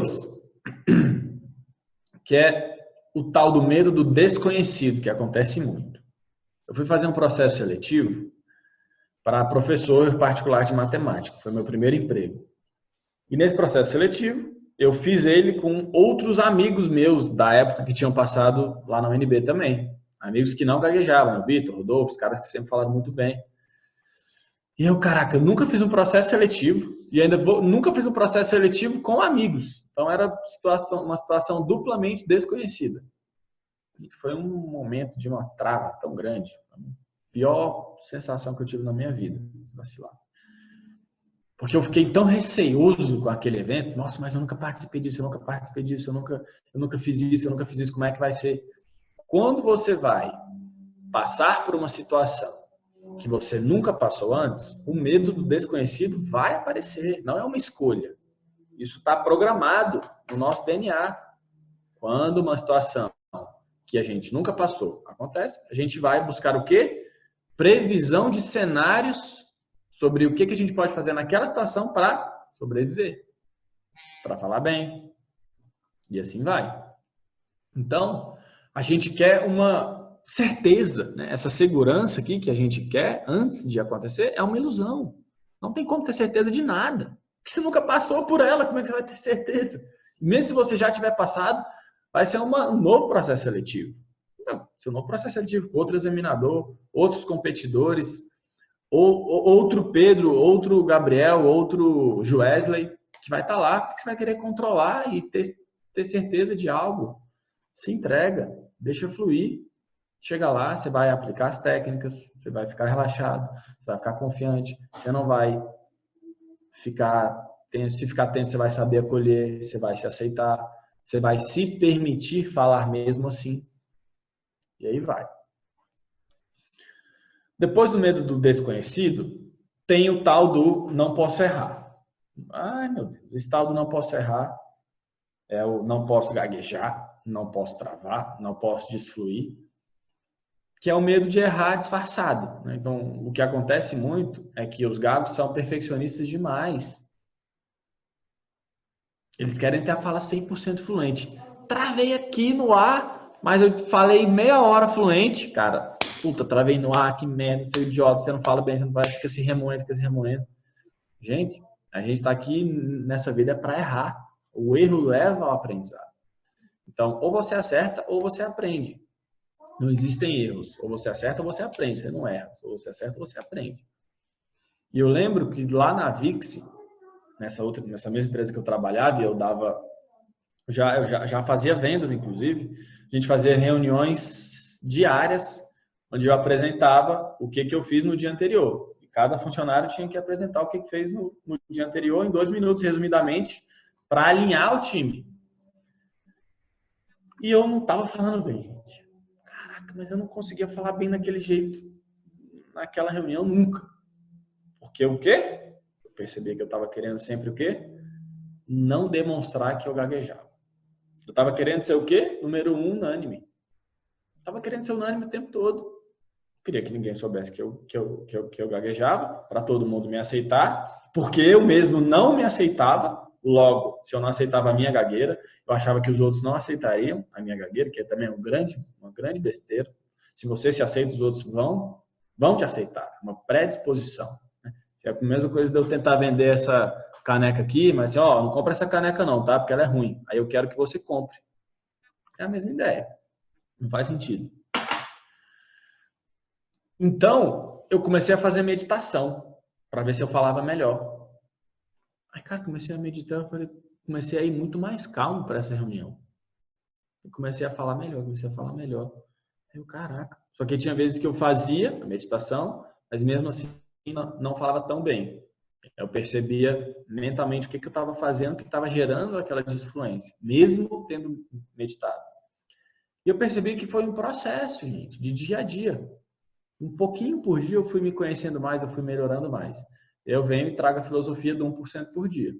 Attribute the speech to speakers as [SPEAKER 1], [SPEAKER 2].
[SPEAKER 1] 2, que é o tal do medo do desconhecido, que acontece muito. Eu fui fazer um processo seletivo para professor particular de matemática. Foi meu primeiro emprego. E nesse processo seletivo, eu fiz ele com outros amigos meus da época que tinham passado lá na UNB também. Amigos que não gaguejavam, o Vitor, Rodolfo, os caras que sempre falaram muito bem. E eu, caraca, eu nunca fiz um processo seletivo e ainda nunca fiz um processo seletivo com amigos. Então era uma situação duplamente desconhecida. E foi um momento de uma trava tão grande. A pior sensação que eu tive na minha vida, se vacilar. Porque eu fiquei tão receoso com aquele evento. Nossa, mas eu nunca participei disso, eu nunca participei disso, eu nunca fiz isso, eu nunca fiz isso. Como é que vai ser? Quando você vai passar por uma situação que você nunca passou antes, o medo do desconhecido vai aparecer. Não é uma escolha. Isso está programado no nosso DNA. Quando uma situação que a gente nunca passou acontece, a gente vai buscar o quê? Previsão de cenários sobre o que a gente pode fazer naquela situação para sobreviver, para falar bem. E assim vai. Então, a gente quer uma certeza, né? Essa segurança aqui que a gente quer antes de acontecer é uma ilusão. Não tem como ter certeza de nada. Porque você nunca passou por ela, como é que você vai ter certeza? Mesmo se você já tiver passado, vai ser um novo processo seletivo. Não, ser um novo processo seletivo, outro examinador, outros competidores, outro Pedro, outro Gabriel, outro Joesley, que vai estar lá, porque você vai querer controlar e ter certeza de algo. Se entrega, deixa fluir. Chega lá, você vai aplicar as técnicas, você vai ficar relaxado, você vai ficar confiante, você não vai ficar tenso. Se ficar tenso, você vai saber acolher, você vai se aceitar, você vai se permitir falar mesmo assim. E aí vai. Depois do medo do desconhecido, tem o tal do não posso errar. Ai, meu Deus, esse tal do não posso errar é o não posso gaguejar, não posso travar, não posso desfluir, que é o medo de errar disfarçado, né? Então, o que acontece muito é que os gagos são perfeccionistas demais. Eles querem ter a fala 100% fluente. Travei aqui no ar, mas eu falei meia hora fluente. Cara, puta, travei no ar, que merda, seu idiota, você não fala bem, você não vai, fica se remoendo. Gente, a gente está aqui nessa vida para errar. O erro leva ao aprendizado. Então, ou você acerta ou você aprende. Não existem erros. Ou você acerta ou você aprende. Você não erra. Ou você acerta ou você aprende. E eu lembro que lá na Vix, nessa mesma empresa que eu trabalhava, eu já fazia vendas, inclusive. A gente fazia reuniões diárias, onde eu apresentava o que eu fiz no dia anterior. E cada funcionário tinha que apresentar o que fez no dia anterior em 2 minutos, resumidamente, para alinhar o time. E eu não estava falando bem, gente. Caraca, mas eu não conseguia falar bem daquele jeito naquela reunião nunca. Porque o quê? Eu percebi que eu estava querendo sempre o quê? Não demonstrar que eu gaguejava. Eu estava querendo ser o quê? Número 1, unânime. Estava querendo ser unânime o tempo todo. Queria que ninguém soubesse que eu gaguejava, para todo mundo me aceitar, porque eu mesmo não me aceitava. Logo, se eu não aceitava a minha gagueira, eu achava que os outros não aceitariam a minha gagueira, que é também uma grande besteira. Se você se aceita, os outros vão te aceitar. Uma predisposição. É a mesma coisa de eu tentar vender essa caneca aqui, mas assim, ó, não compra essa caneca não, tá? Porque ela é ruim. Aí eu quero que você compre. É a mesma ideia. Não faz sentido. Então, eu comecei a fazer meditação para ver se eu falava melhor. Aí, cara, comecei a meditar, comecei a ir muito mais calmo para essa reunião. Eu comecei a falar melhor. Aí eu, caraca. Só que tinha vezes que eu fazia a meditação, mas mesmo assim não falava tão bem. Eu percebia mentalmente o que eu estava fazendo, que estava gerando aquela desfluência, mesmo tendo meditado. E eu percebi que foi um processo, gente, de dia a dia. Um pouquinho por dia eu fui me conhecendo mais, eu fui melhorando mais. Eu venho e trago a filosofia do 1% por dia.